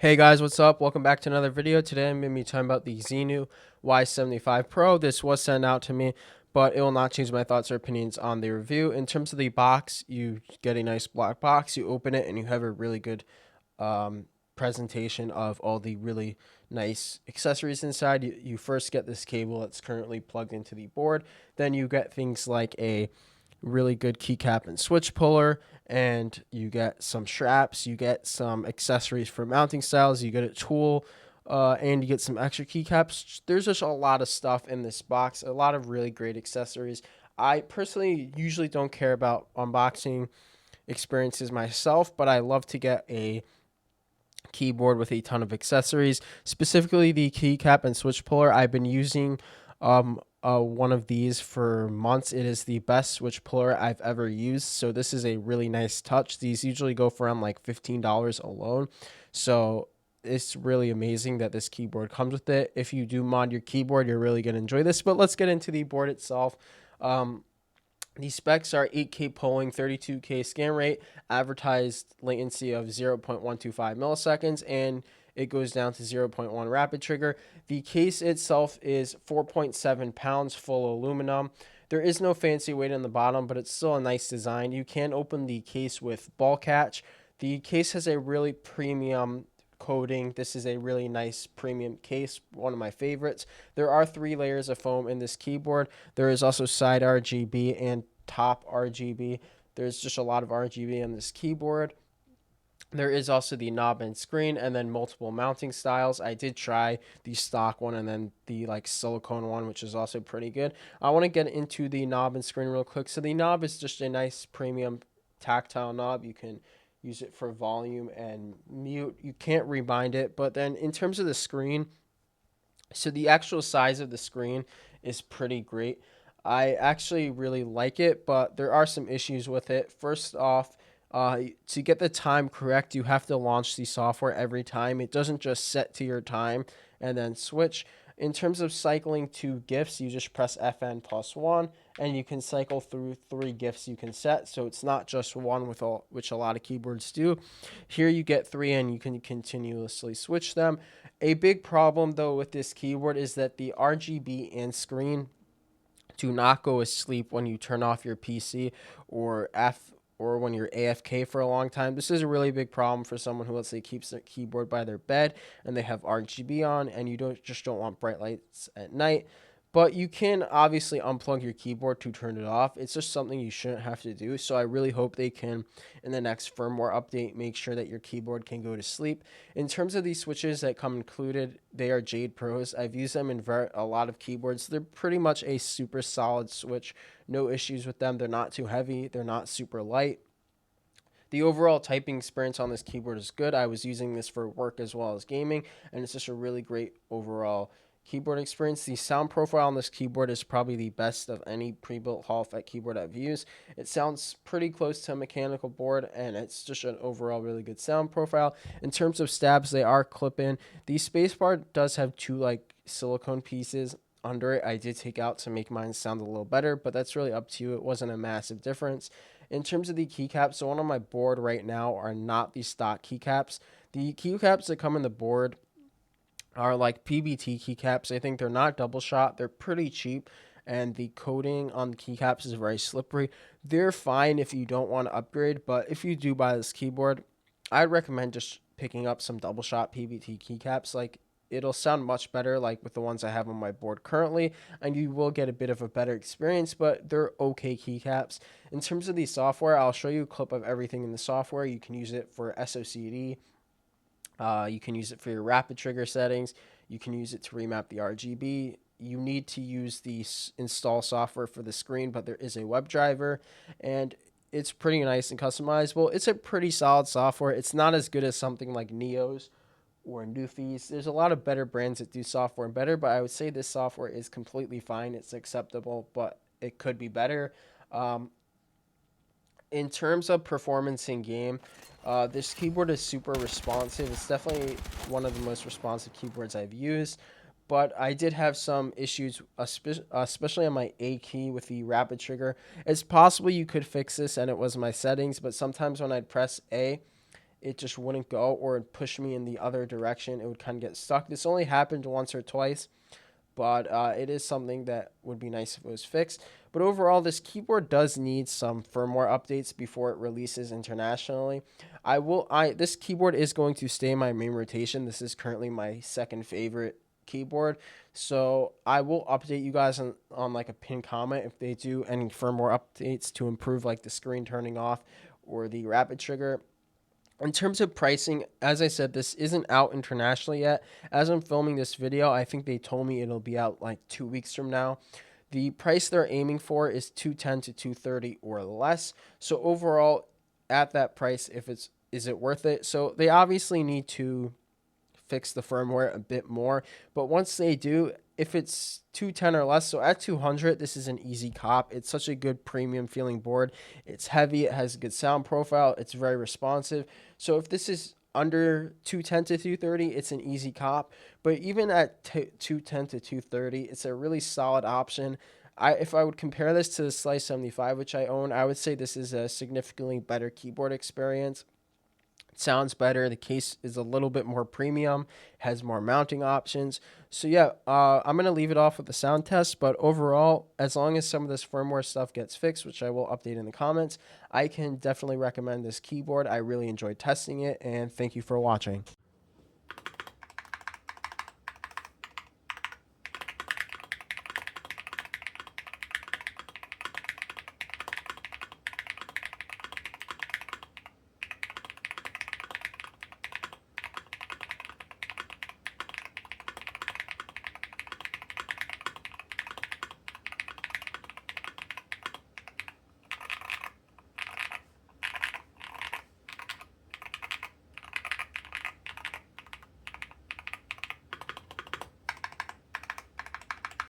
Hey guys, what's up? Welcome back to another video. Today I'm going to be talking about the Zynoo Y75 Pro. This was sent out to me, but it will not change my thoughts or opinions on the review. In terms of the box, you get a nice black box, you open it, and you have a really good presentation of all the really nice accessories inside. You first get this cable that's currently plugged into the board. Then you get things like a really good keycap and switch puller, and you get some straps, you get some accessories for mounting styles, you get a tool, and you get some extra keycaps. There's just a lot of stuff in this box, a lot of really great accessories. I personally usually don't care about unboxing experiences myself, but I love to get a keyboard with a ton of accessories, specifically the keycap and switch puller. I've been using one of these for months. It is the best switch puller I've ever used, so this is a really nice touch. These usually go for around like $15 alone, so it's really amazing that this keyboard comes with it. If you do mod your keyboard, you're really going to enjoy this. But let's get into the board itself. The specs are 8K polling, 32K scan rate, advertised latency of 0.125 milliseconds, and it goes down to 0.1 rapid trigger. The case itself is 4.7 pounds, full aluminum. There is no fancy weight on the bottom, but it's still a nice design. You can open the case with ball catch. The case has a really premium coating. This is a really nice premium case, one of my favorites. There are 3 layers of foam in this keyboard. There is also side RGB and top RGB. There's just a lot of RGB on this keyboard. There is also the knob and screen, and then multiple mounting styles. I did try the stock one and then the like silicone one, which is also pretty good. I want to get into the knob and screen real quick. So the knob is just a nice premium tactile knob. You can use it for volume and mute. You can't rebind it. But then in terms of the screen, so the actual size of the screen is pretty great. I actually really like it, but there are some issues with it. First off, to get the time correct, you have to launch the software every time. It doesn't just set to your time and then switch. In terms of cycling to GIFs, you just press FN plus 1, and you can cycle through 3 GIFs you can set. So it's not just one, which a lot of keyboards do. Here you get 3, and you can continuously switch them. A big problem, though, with this keyboard is that the RGB and screen do not go asleep when you turn off your PC or when you're AFK for a long time. This is a really big problem for someone who, let's say, keeps their keyboard by their bed and they have RGB on, and you don't want bright lights at night. But you can obviously unplug your keyboard to turn it off. It's just something you shouldn't have to do. So I really hope they can, in the next firmware update, make sure that your keyboard can go to sleep. In terms of these switches that come included, they are Jade Pros. I've used them in a lot of keyboards. They're pretty much a super solid switch. No issues with them. They're not too heavy. They're not super light. The overall typing experience on this keyboard is good. I was using this for work as well as gaming, and it's just a really great overall keyboard experience. The sound profile on this keyboard is probably the best of any pre-built Hall effect keyboard I've used. It sounds pretty close to a mechanical board, and it's just an overall really good sound profile. In terms of stabs, they are clip-in. The spacebar does have 2 like silicone pieces under it. I did take out to make mine sound a little better, but that's really up to you. It wasn't a massive difference. In terms of the keycaps, so on my board right now are not the stock keycaps. The keycaps that come in the board are like PBT keycaps. I think they're not double shot. They're pretty cheap, and the coating on the keycaps is very slippery. They're fine if you don't want to upgrade, but if you do buy this keyboard, I'd recommend just picking up some double shot PBT keycaps. Like, it'll sound much better like with the ones I have on my board currently, and you will get a bit of a better experience, but they're okay keycaps. In terms of the software, I'll show you a clip of everything in the software. You can use it for SOCD. You can use it for your rapid trigger settings. You can use it to remap the RGB. You need to use the install software for the screen, but there is a web driver, and it's pretty nice and customizable. It's a pretty solid software. It's not as good as something like Neo's or Newfies. There's a lot of better brands that do software better, but I would say this software is completely fine. It's acceptable, but it could be better. In terms of performance in game, this keyboard is super responsive. It's definitely one of the most responsive keyboards I've used, but I did have some issues, especially on my A key with the rapid trigger. It's possible you could fix this and it was my settings, but sometimes when I'd press A, it just wouldn't go, or it pushed me in the other direction. It would kind of get stuck. This only happened once or twice, but it is something that would be nice if it was fixed. But overall, this keyboard does need some firmware updates before it releases internationally. This keyboard is going to stay in my main rotation. This is currently my second favorite keyboard, so I will update you guys on like a pinned comment if they do any firmware updates to improve like the screen turning off or the rapid trigger. In terms of pricing, as I said, this isn't out internationally yet. As I'm filming this video, I think they told me it'll be out like 2 weeks from now. The price they're aiming for is 210 to 230 or less. So overall, at that price, is it worth it? So they obviously need to fix the firmware a bit more, but once they do, if it's 210 or less, so at 200, this is an easy cop. It's such a good premium feeling board. It's heavy, it has a good sound profile, it's very responsive. So if this is under 210 to 230, it's an easy cop. But even at 210 to 230, it's a really solid option. If I would compare this to the Slice 75, which I own, I would say this is a significantly better keyboard experience. Sounds better. The case is a little bit more premium, has more mounting options. So yeah, I'm gonna leave it off with the sound test. But overall, as long as some of this firmware stuff gets fixed, which I will update in the comments, I can definitely recommend this keyboard. I really enjoyed testing it, and thank you for watching.